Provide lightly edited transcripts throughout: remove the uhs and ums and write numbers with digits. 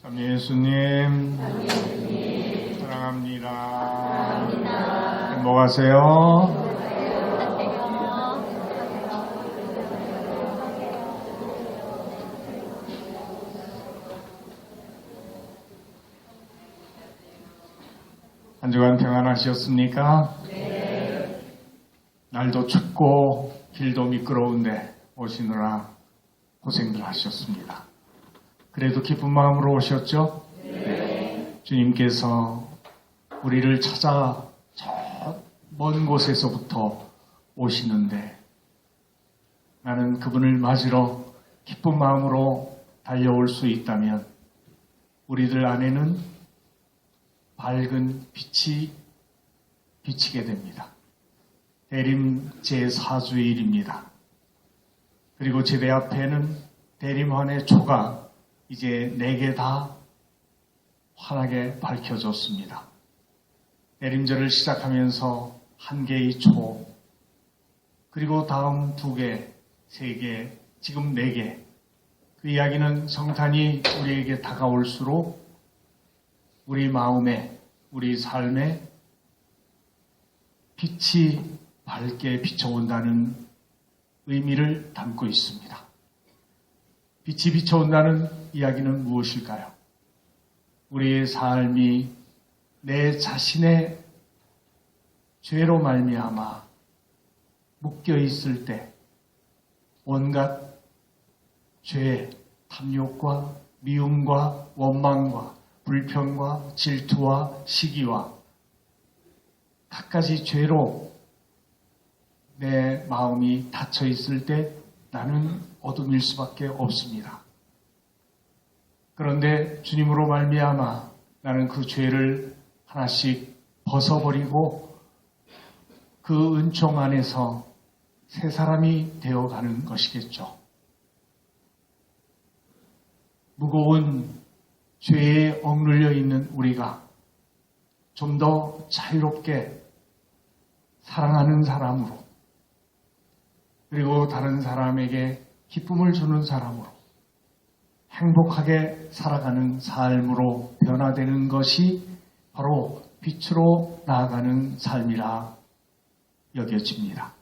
참 예수님 사랑합니다. 행복하세요. 한 주간 평안하셨습니까? 네. 날도 춥고 길도 미끄러운데 오시느라 고생들 하셨습니다. 그래도 기쁜 마음으로 오셨죠? 네. 주님께서 우리를 찾아 저 먼 곳에서부터 오시는데 나는 그분을 맞으러 기쁜 마음으로 달려올 수 있다면 우리들 안에는 밝은 빛이 비치게 됩니다. 대림 제4주일입니다. 그리고 제대 앞에는 대림환의 초가 이제 4개 다 환하게 밝혀졌습니다. 대림절을 시작하면서 1개의 초, 그리고 다음 2개, 3개, 지금 4개. 그 이야기는 성탄이 우리에게 다가올수록 우리 마음에, 우리 삶에 빛이 밝게 비춰온다는 의미를 담고 있습니다. 빛이 비춰온다는 이야기는 무엇일까요? 우리의 삶이 내 자신의 죄로 말미암아 묶여 있을 때 온갖 죄, 탐욕과 미움과 원망과 불평과 질투와 시기와 갖가지 죄로 내 마음이 닫혀 있을 때 나는 어둠일 수밖에 없습니다. 그런데 주님으로 말미암아 나는 그 죄를 하나씩 벗어버리고 그 은총 안에서 새 사람이 되어가는 것이겠죠. 무거운 죄에 억눌려 있는 우리가 좀 더 자유롭게 사랑하는 사람으로, 그리고 다른 사람에게 기쁨을 주는 사람으로 행복하게 살아가는 삶으로 변화되는 것이 바로 빛으로 나아가는 삶이라 여겨집니다.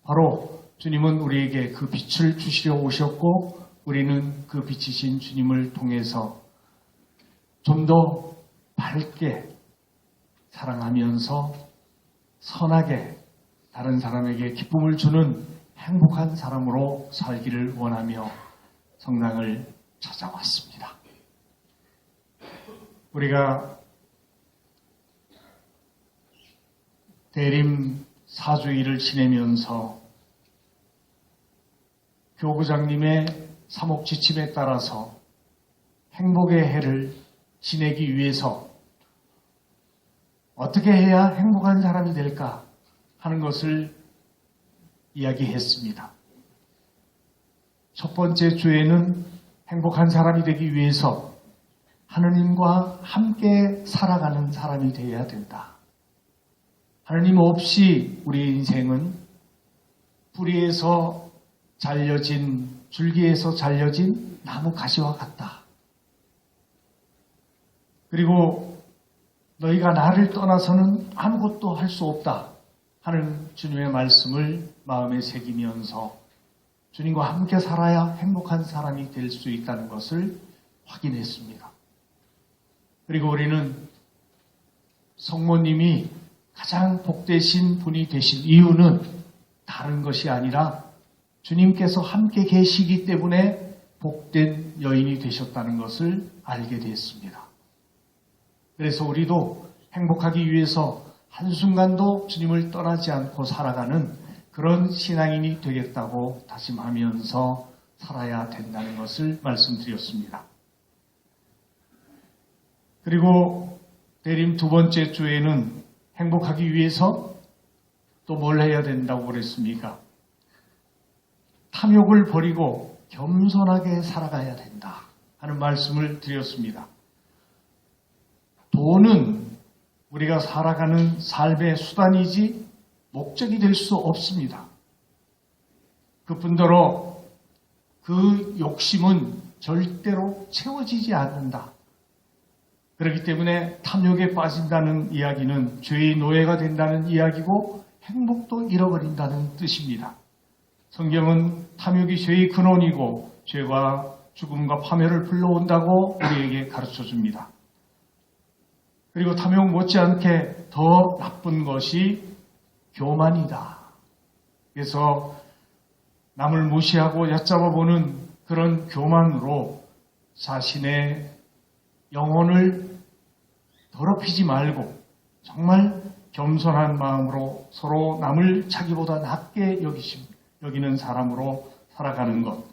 바로 주님은 우리에게 그 빛을 주시려 오셨고 우리는 그 빛이신 주님을 통해서 좀 더 밝게 사랑하면서 선하게 다른 사람에게 기쁨을 주는 행복한 사람으로 살기를 원하며 성당을 찾아왔습니다. 우리가 대림 4주일을 지내면서 교구장님의 사목지침에 따라서 행복의 해를 지내기 위해서 어떻게 해야 행복한 사람이 될까 하는 것을 이야기했습니다. 첫 번째 주에는 행복한 사람이 되기 위해서 하느님과 함께 살아가는 사람이 되어야 된다. 하느님 없이 우리 인생은 뿌리에서 잘려진, 줄기에서 잘려진 나무 가시와 같다. 그리고 너희가 나를 떠나서는 아무것도 할 수 없다 하는 주님의 말씀을 마음에 새기면서 주님과 함께 살아야 행복한 사람이 될 수 있다는 것을 확인했습니다. 그리고 우리는 성모님이 가장 복되신 분이 되신 이유는 다른 것이 아니라 주님께서 함께 계시기 때문에 복된 여인이 되셨다는 것을 알게 됐습니다. 그래서 우리도 행복하기 위해서 한순간도 주님을 떠나지 않고 살아가는 그런 신앙인이 되겠다고 다짐하면서 살아야 된다는 것을 말씀드렸습니다. 그리고 대림 2번째 주에는 행복하기 위해서 또 뭘 해야 된다고 그랬습니까? 탐욕을 버리고 겸손하게 살아가야 된다 하는 말씀을 드렸습니다. 돈은 우리가 살아가는 삶의 수단이지 목적이 될 수 없습니다. 그뿐더러 그 욕심은 절대로 채워지지 않는다. 그렇기 때문에 탐욕에 빠진다는 이야기는 죄의 노예가 된다는 이야기고 행복도 잃어버린다는 뜻입니다. 성경은 탐욕이 죄의 근원이고 죄와 죽음과 파멸을 불러온다고 우리에게 가르쳐 줍니다. 그리고 탐욕 못지않게 더 나쁜 것이 교만이다. 그래서 남을 무시하고 얕잡아보는 그런 교만으로 자신의 영혼을 더럽히지 말고 정말 겸손한 마음으로 서로 남을 자기보다 낮게 여기는 사람으로 살아가는 것.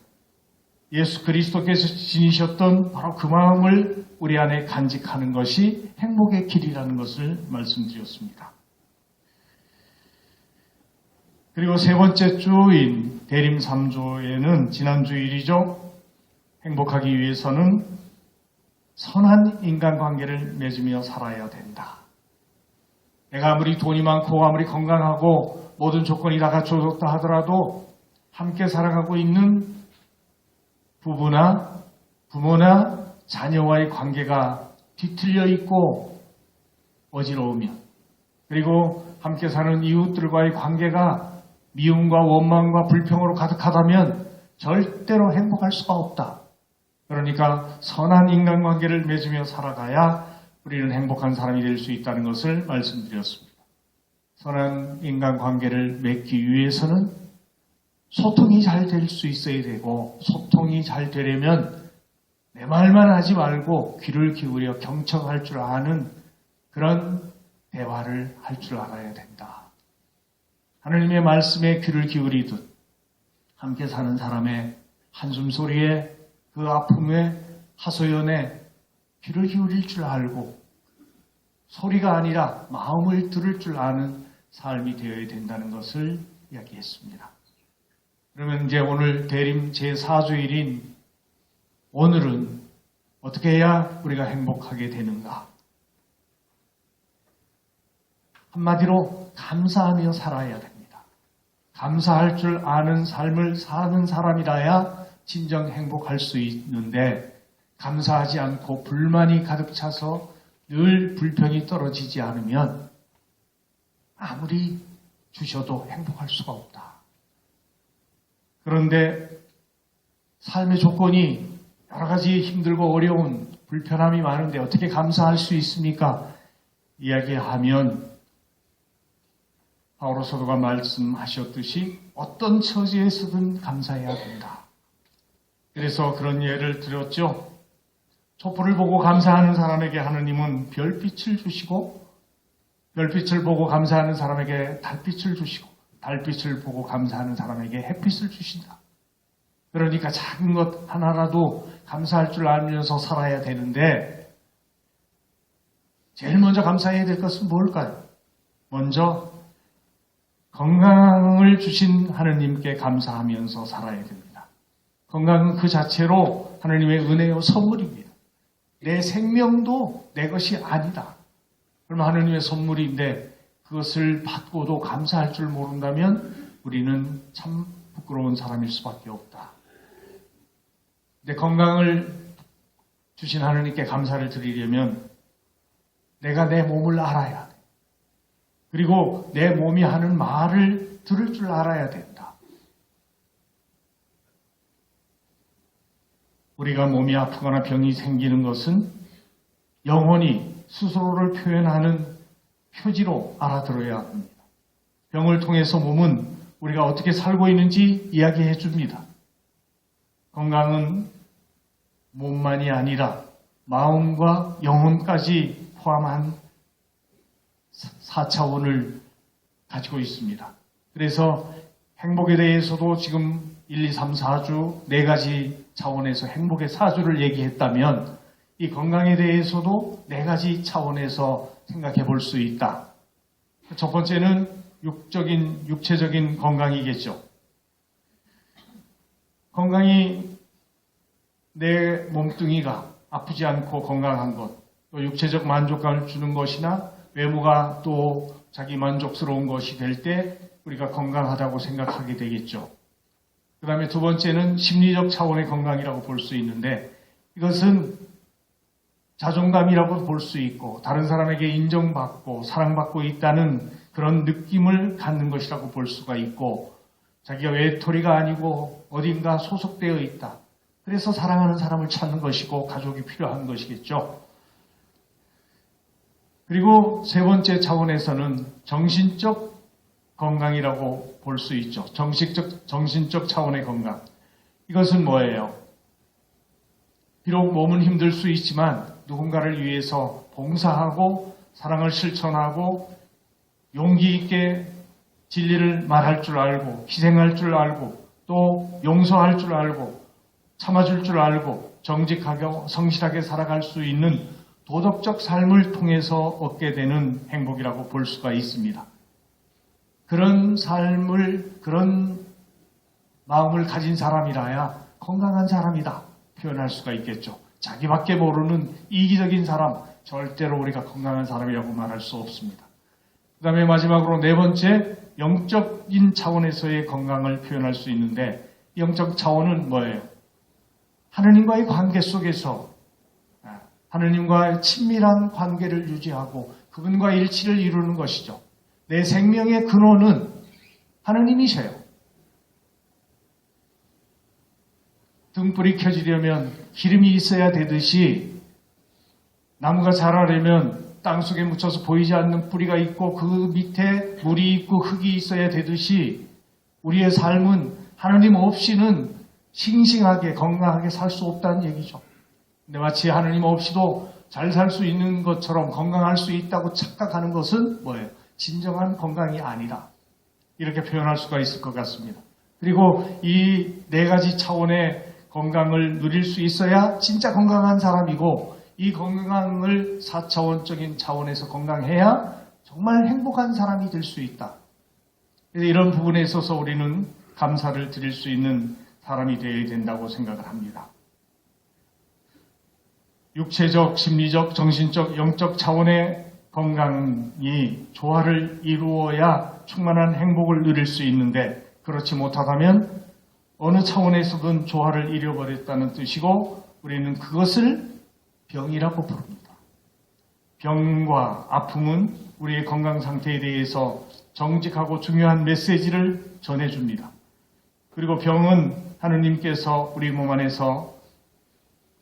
예수 그리스도께서 지니셨던 바로 그 마음을 우리 안에 간직하는 것이 행복의 길이라는 것을 말씀드렸습니다. 그리고 세 번째 주인 대림 3조에는 지난주일이죠. 행복하기 위해서는 선한 인간관계를 맺으며 살아야 된다. 내가 아무리 돈이 많고 아무리 건강하고 모든 조건이 다 갖춰졌다 하더라도 함께 살아가고 있는 부부나 부모나 자녀와의 관계가 뒤틀려 있고 어지러우면, 그리고 함께 사는 이웃들과의 관계가 미움과 원망과 불평으로 가득하다면 절대로 행복할 수가 없다. 그러니까 선한 인간관계를 맺으며 살아가야 우리는 행복한 사람이 될 수 있다는 것을 말씀드렸습니다. 선한 인간관계를 맺기 위해서는 소통이 잘 될 수 있어야 되고, 소통이 잘 되려면 내 말만 하지 말고 귀를 기울여 경청할 줄 아는 그런 대화를 할 줄 알아야 된다. 하나님의 말씀에 귀를 기울이듯 함께 사는 사람의 한숨소리에 그 아픔에 하소연에 귀를 기울일 줄 알고 소리가 아니라 마음을 들을 줄 아는 삶이 되어야 된다는 것을 이야기했습니다. 그러면 이제 오늘 대림 제4주일인 오늘은 어떻게 해야 우리가 행복하게 되는가? 한마디로 감사하며 살아야 됩니다. 감사할 줄 아는 삶을 사는 사람이라야 진정 행복할 수 있는데, 감사하지 않고 불만이 가득 차서 늘 불평이 떨어지지 않으면 아무리 주셔도 행복할 수가 없다. 그런데 삶의 조건이 여러 가지 힘들고 어려운 불편함이 많은데 어떻게 감사할 수 있습니까? 이야기하면 바오로 사도가 말씀하셨듯이 어떤 처지에서든 감사해야 된다. 그래서 그런 예를 들었죠. 촛불을 보고 감사하는 사람에게 하느님은 별빛을 주시고, 별빛을 보고 감사하는 사람에게 달빛을 주시고, 달빛을 보고 감사하는 사람에게 햇빛을 주신다. 그러니까 작은 것 하나라도 감사할 줄 알면서 살아야 되는데, 제일 먼저 감사해야 될 것은 뭘까요? 먼저 건강을 주신 하느님께 감사하면서 살아야 됩니다. 건강은 그 자체로 하느님의 은혜요 선물입니다. 내 생명도 내 것이 아니다. 그럼 하느님의 선물인데 그것을 받고도 감사할 줄 모른다면 우리는 참 부끄러운 사람일 수밖에 없다. 내 건강을 주신 하느님께 감사를 드리려면 내가 내 몸을 알아야 돼. 그리고 내 몸이 하는 말을 들을 줄 알아야 된다. 우리가 몸이 아프거나 병이 생기는 것은 영혼이 스스로를 표현하는 표지로 알아들어야 합니다. 병을 통해서 몸은 우리가 어떻게 살고 있는지 이야기해 줍니다. 건강은 몸만이 아니라 마음과 영혼까지 포함한 4차원을 가지고 있습니다. 그래서 행복에 대해서도 지금 1, 2, 3, 4주 4가지 차원에서 행복의 4주를 얘기했다면 이 건강에 대해서도 4가지 차원에서 생각해 볼 수 있다. 첫 번째는 육체적인 건강이겠죠. 건강이 내 몸뚱이가 아프지 않고 건강한 것, 또 육체적 만족감을 주는 것이나 외모가 또 자기 만족스러운 것이 될 때 우리가 건강하다고 생각하게 되겠죠. 그 다음에 두 번째는 심리적 차원의 건강이라고 볼 수 있는데, 이것은 자존감이라고 볼 수 있고 다른 사람에게 인정받고 사랑받고 있다는 그런 느낌을 갖는 것이라고 볼 수가 있고, 자기가 외톨이가 아니고 어딘가 소속되어 있다. 그래서 사랑하는 사람을 찾는 것이고 가족이 필요한 것이겠죠. 그리고 세 번째 차원에서는 정신적 건강이라고 볼 수 있죠. 정신적 차원의 건강. 이것은 뭐예요? 비록 몸은 힘들 수 있지만 누군가를 위해서 봉사하고 사랑을 실천하고 용기 있게 진리를 말할 줄 알고 희생할 줄 알고 또 용서할 줄 알고 참아줄 줄 알고 정직하게 성실하게 살아갈 수 있는 도덕적 삶을 통해서 얻게 되는 행복이라고 볼 수가 있습니다. 그런 삶을, 그런 마음을 가진 사람이라야 건강한 사람이다 표현할 수가 있겠죠. 자기밖에 모르는 이기적인 사람, 절대로 우리가 건강한 사람이라고 말할 수 없습니다. 그 다음에 마지막으로 네 번째, 영적인 차원에서의 건강을 표현할 수 있는데, 영적 차원은 뭐예요? 하느님과의 관계 속에서 하느님과의 친밀한 관계를 유지하고 그분과 일치를 이루는 것이죠. 내 생명의 근원은 하느님이셔요. 등불이 켜지려면 기름이 있어야 되듯이 나무가 자라려면 땅속에 묻혀서 보이지 않는 뿌리가 있고 그 밑에 물이 있고 흙이 있어야 되듯이 우리의 삶은 하느님 없이는 싱싱하게 건강하게 살 수 없다는 얘기죠. 근데 마치 하느님 없이도 잘 살 수 있는 것처럼 건강할 수 있다고 착각하는 것은 뭐예요? 진정한 건강이 아니다. 이렇게 표현할 수가 있을 것 같습니다. 그리고 이 네 가지 차원의 건강을 누릴 수 있어야 진짜 건강한 사람이고, 이 건강을 4차원적인 차원에서 건강해야 정말 행복한 사람이 될 수 있다. 그래서 이런 부분에 있어서 우리는 감사를 드릴 수 있는 사람이 되어야 된다고 생각을 합니다. 육체적, 심리적, 정신적, 영적 차원의 건강이 조화를 이루어야 충만한 행복을 누릴 수 있는데, 그렇지 못하다면 어느 차원에서든 조화를 잃어버렸다는 뜻이고, 우리는 그것을 병이라고 부릅니다. 병과 아픔은 우리의 건강 상태에 대해서 정직하고 중요한 메시지를 전해줍니다. 그리고 병은 하느님께서 우리 몸 안에서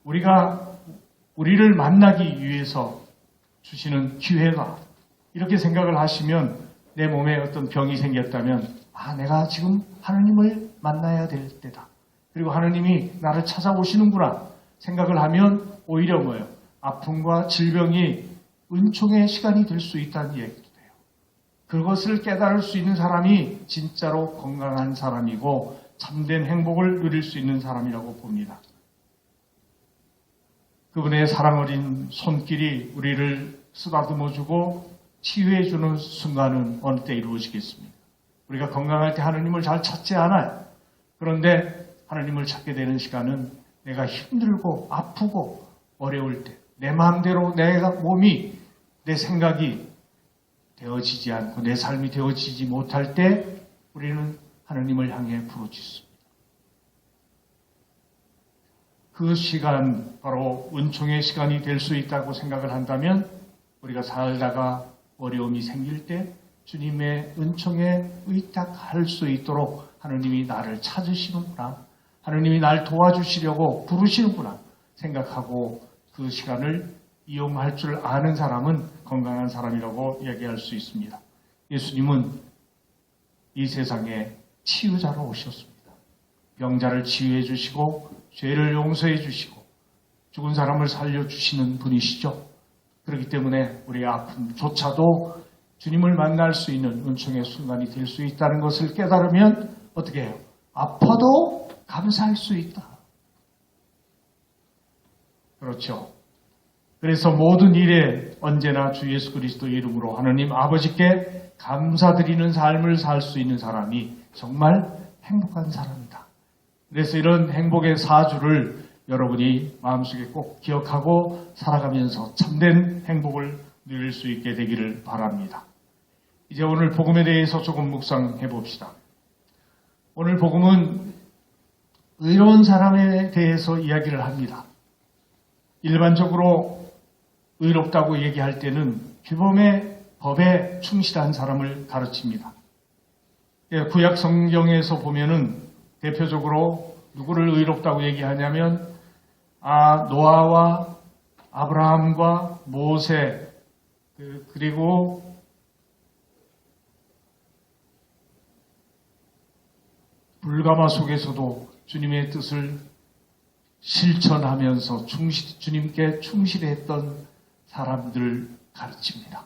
우리를 만나기 위해서 주시는 기회다. 이렇게 생각을 하시면 내 몸에 어떤 병이 생겼다면 내가 지금 하느님을 만나야 될 때다. 그리고 하느님이 나를 찾아오시는구나 생각을 하면 오히려 뭐예요? 아픔과 질병이 은총의 시간이 될 수 있다는 얘기도 돼요. 그것을 깨달을 수 있는 사람이 진짜로 건강한 사람이고 참된 행복을 누릴 수 있는 사람이라고 봅니다. 그분의 사랑 어린 손길이 우리를 쓰다듬어주고 치유해주는 순간은 어느 때 이루어지겠습니까? 우리가 건강할 때 하느님을 잘 찾지 않아요. 그런데 하느님을 찾게 되는 시간은 내가 힘들고 아프고 어려울 때, 내 마음대로 내가 몸이, 내 생각이 되어지지 않고 내 삶이 되어지지 못할 때 우리는 하느님을 향해 부르짖습니다. 그 시간, 바로 은총의 시간이 될 수 있다고 생각을 한다면 우리가 살다가 어려움이 생길 때 주님의 은총에 의탁할 수 있도록 하느님이 나를 찾으시는구나, 하느님이 날 도와주시려고 부르시는구나 생각하고 그 시간을 이용할 줄 아는 사람은 건강한 사람이라고 얘기할 수 있습니다. 예수님은 이 세상에 치유자로 오셨습니다. 병자를 치유해 주시고 죄를 용서해 주시고 죽은 사람을 살려주시는 분이시죠. 그렇기 때문에 우리의 아픔조차도 주님을 만날 수 있는 은총의 순간이 될 수 있다는 것을 깨달으면 어떻게 해요? 아파도 감사할 수 있다. 그렇죠. 그래서 모든 일에 언제나 주 예수 그리스도 이름으로 하느님 아버지께 감사드리는 삶을 살 수 있는 사람이 정말 행복한 사람이다. 그래서 이런 행복의 사주를 여러분이 마음속에 꼭 기억하고 살아가면서 참된 행복을 누릴 수 있게 되기를 바랍니다. 이제 오늘 복음에 대해서 조금 묵상해 봅시다. 오늘 복음은 의로운 사람에 대해서 이야기를 합니다. 일반적으로 의롭다고 얘기할 때는 규범의 법에 충실한 사람을 가르칩니다. 구약 성경에서 보면은 대표적으로 누구를 의롭다고 얘기하냐면 노아와 아브라함과 모세 그리고 불가마 속에서도 주님의 뜻을 실천하면서 주님께 충실했던 사람들을 가르칩니다.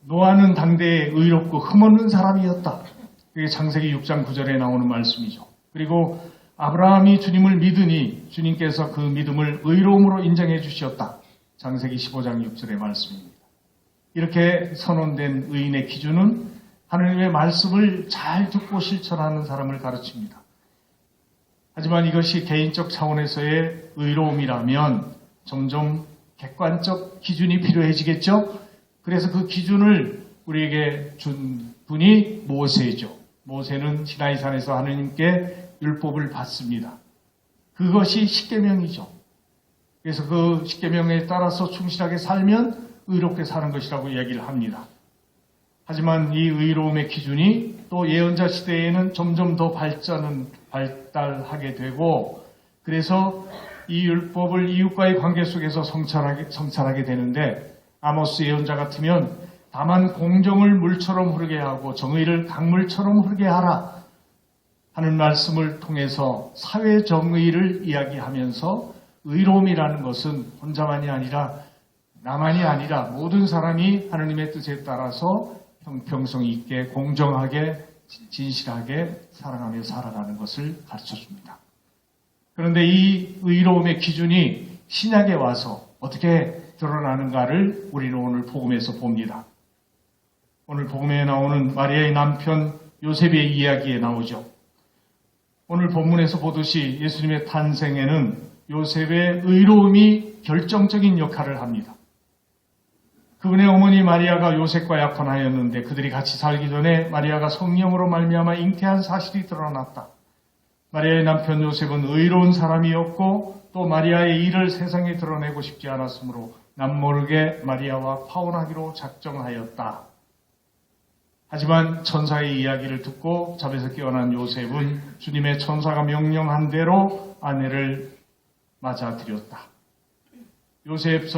노아는 당대에 의롭고 흠없는 사람이었다. 그게 창세기 6장 9절에 나오는 말씀이죠. 그리고 아브라함이 주님을 믿으니 주님께서 그 믿음을 의로움으로 인정해 주셨다. 창세기 15장 6절의 말씀입니다. 이렇게 선언된 의인의 기준은 하나님의 말씀을 잘 듣고 실천하는 사람을 가르칩니다. 하지만 이것이 개인적 차원에서의 의로움이라면 점점 객관적 기준이 필요해지겠죠? 그래서 그 기준을 우리에게 준 분이 모세죠. 모세는 시나이산에서 하나님께 율법을 받습니다. 그것이 십계명이죠. 그래서 그 십계명에 따라서 충실하게 살면 의롭게 사는 것이라고 이야기를 합니다. 하지만 이 의로움의 기준이 또 예언자 시대에는 점점 더 발달하게 되고 그래서 이 율법을 이웃과의 관계 속에서 성찰하게 되는데 아모스 예언자 같으면 다만 공정을 물처럼 흐르게 하고 정의를 강물처럼 흐르게 하라 하는 말씀을 통해서 사회 정의를 이야기하면서 의로움이라는 것은 혼자만이 아니라 나만이 아니라 모든 사람이 하나님의 뜻에 따라서 형평성 있게 공정하게 진실하게 사랑하며 살아가는 것을 가르쳐줍니다. 그런데 이 의로움의 기준이 신약에 와서 어떻게 드러나는가를 우리는 오늘 복음에서 봅니다. 오늘 복음에 나오는 마리아의 남편 요셉의 이야기에 나오죠. 오늘 본문에서 보듯이 예수님의 탄생에는 요셉의 의로움이 결정적인 역할을 합니다. 그분의 어머니 마리아가 요셉과 약혼하였는데 그들이 같이 살기 전에 마리아가 성령으로 말미암아 잉태한 사실이 드러났다. 마리아의 남편 요셉은 의로운 사람이었고 또 마리아의 일을 세상에 드러내고 싶지 않았으므로 남모르게 마리아와 파혼하기로 작정하였다. 하지만 천사의 이야기를 듣고 잠에서 깨어난 요셉은 주님의 천사가 명령한 대로 아내를 맞아들였다. 요셉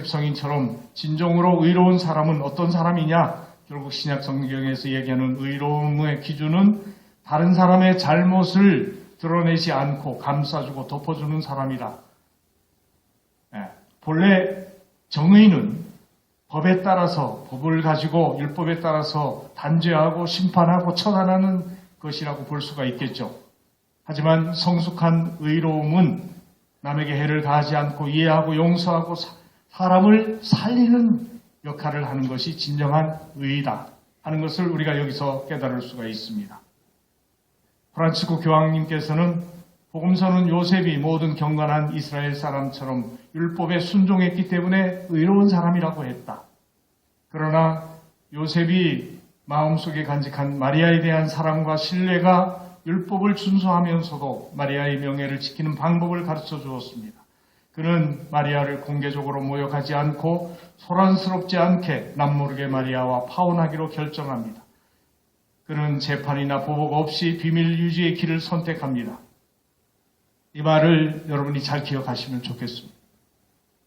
성인처럼 진정으로 의로운 사람은 어떤 사람이냐? 결국 신약 성경에서 얘기하는 의로움의 기준은 다른 사람의 잘못을 드러내지 않고 감싸주고 덮어주는 사람이다. 본래 정의는 법에 따라서 법을 가지고 율법에 따라서 단죄하고 심판하고 처단하는 것이라고 볼 수가 있겠죠. 하지만 성숙한 의로움은 남에게 해를 가하지 않고 이해하고 용서하고 사람을 살리는 역할을 하는 것이 진정한 의이다 하는 것을 우리가 여기서 깨달을 수가 있습니다. 프란치스코 교황님께서는 복음서는 요셉이 모든 경건한 이스라엘 사람처럼 율법에 순종했기 때문에 의로운 사람이라고 했다. 그러나 요셉이 마음속에 간직한 마리아에 대한 사랑과 신뢰가 율법을 준수하면서도 마리아의 명예를 지키는 방법을 가르쳐 주었습니다. 그는 마리아를 공개적으로 모욕하지 않고 소란스럽지 않게 남모르게 마리아와 파혼하기로 결정합니다. 그는 재판이나 보복 없이 비밀 유지의 길을 선택합니다. 이 말을 여러분이 잘 기억하시면 좋겠습니다.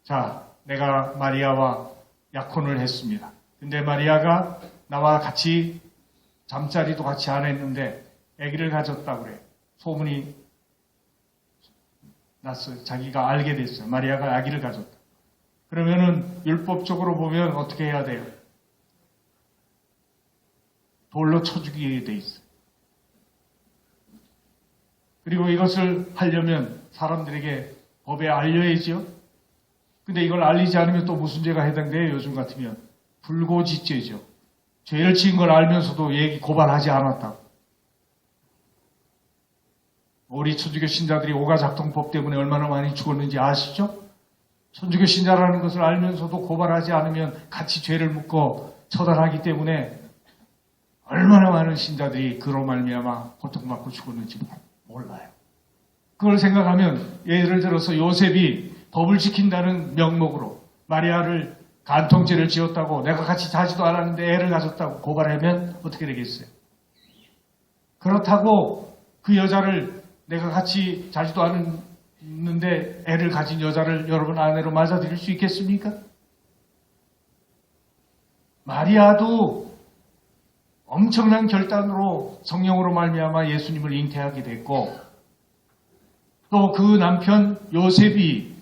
자, 내가 마리아와 약혼을 했습니다. 근데 마리아가 나와 같이 잠자리도 같이 안 했는데 아기를 가졌다고 그래. 소문이 났어요. 자기가 알게 됐어요. 마리아가 아기를 가졌다. 그러면은 율법적으로 보면 어떻게 해야 돼요? 돌로 쳐 죽이게 돼 있어요. 그리고 이것을 하려면 사람들에게 법에 알려야지요. 근데 이걸 알리지 않으면 또 무슨 죄가 해당돼요? 요즘 같으면 불고지죄죠. 죄를 지은 걸 알면서도 고발하지 않았다고. 우리 천주교 신자들이 오가작동법 때문에 얼마나 많이 죽었는지 아시죠? 천주교 신자라는 것을 알면서도 고발하지 않으면 같이 죄를 묻고 처단하기 때문에 얼마나 많은 신자들이 그로 말미암아 고통받고 죽었는지 몰라요. 그걸 생각하면 예를 들어서 요셉이 법을 지킨다는 명목으로 마리아를 간통죄를 지었다고 내가 같이 자지도 않았는데 애를 가졌다고 고발하면 어떻게 되겠어요? 그렇다고 그 여자를 내가 같이 자지도 않았는데 애를 가진 여자를 여러분 아내로 맞아들일 수 있겠습니까? 마리아도 엄청난 결단으로 성령으로 말미암아 예수님을 잉태하게 됐고 또 그 남편 요셉이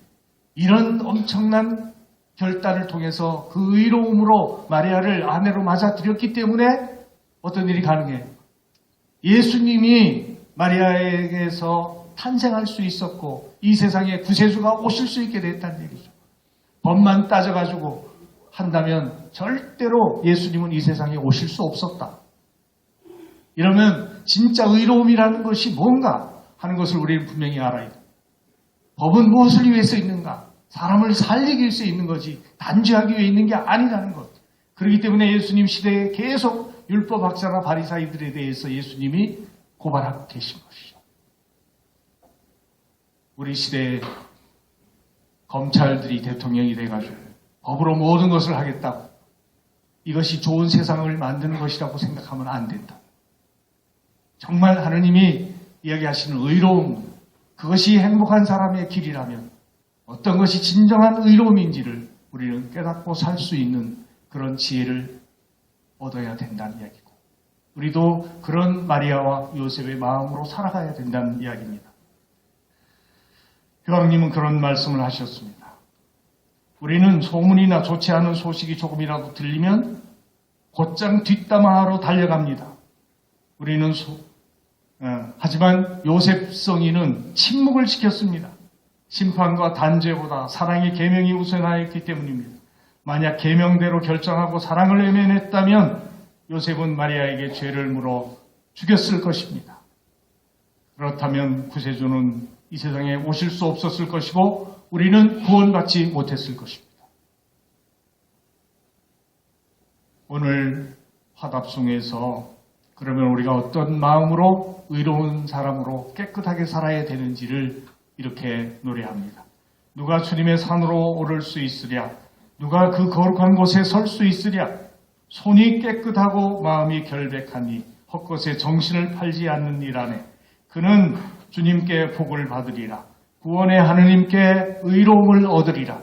이런 엄청난 결단을 통해서 그 의로움으로 마리아를 아내로 맞아들였기 때문에 어떤 일이 가능해요. 예수님이 마리아에게서 탄생할 수 있었고 이 세상에 구세주가 오실 수 있게 됐다는 얘기죠. 법만 따져가지고 한다면 절대로 예수님은 이 세상에 오실 수 없었다. 이러면 진짜 의로움이라는 것이 뭔가 하는 것을 우리는 분명히 알아야 돼. 법은 무엇을 위해서 있는가? 사람을 살리기 위해서 있는 거지 단죄하기 위해 있는 게 아니라는 것. 그렇기 때문에 예수님 시대에 계속 율법학자나 바리사이들에 대해서 예수님이 고발하고 계신 것이죠. 우리 시대에 검찰들이 대통령이 돼가지고 법으로 모든 것을 하겠다고 이것이 좋은 세상을 만드는 것이라고 생각하면 안 된다. 정말 하느님이 이야기하시는 의로움, 그것이 행복한 사람의 길이라면 어떤 것이 진정한 의로움인지를 우리는 깨닫고 살 수 있는 그런 지혜를 얻어야 된다는 이야기고 우리도 그런 마리아와 요셉의 마음으로 살아가야 된다는 이야기입니다. 교황님은 그런 말씀을 하셨습니다. 우리는 소문이나 좋지 않은 소식이 조금이라도 들리면 곧장 뒷담화하러 달려갑니다. 우리는 하지만 요셉 성인은 침묵을 지켰습니다. 심판과 단죄보다 사랑의 계명이 우선하였기 때문입니다. 만약 계명대로 결정하고 사랑을 외면했다면 요셉은 마리아에게 죄를 물어 죽였을 것입니다. 그렇다면 구세주는 이 세상에 오실 수 없었을 것이고 우리는 구원받지 못했을 것입니다. 오늘 화답송에서 그러면 우리가 어떤 마음으로 의로운 사람으로 깨끗하게 살아야 되는지를 이렇게 노래합니다. 누가 주님의 산으로 오를 수 있으랴? 누가 그 거룩한 곳에 설 수 있으랴? 손이 깨끗하고 마음이 결백하니 헛것에 정신을 팔지 않는 일 안에 그는 주님께 복을 받으리라. 구원의 하느님께 의로움을 얻으리라.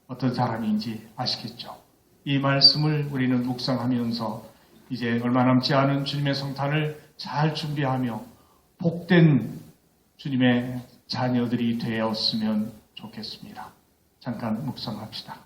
어떤 사람인지 아시겠죠? 이 말씀을 우리는 묵상하면서 이제 얼마 남지 않은 주님의 성탄을 잘 준비하며 복된 주님의 자녀들이 되었으면 좋겠습니다. 잠깐 묵상합시다.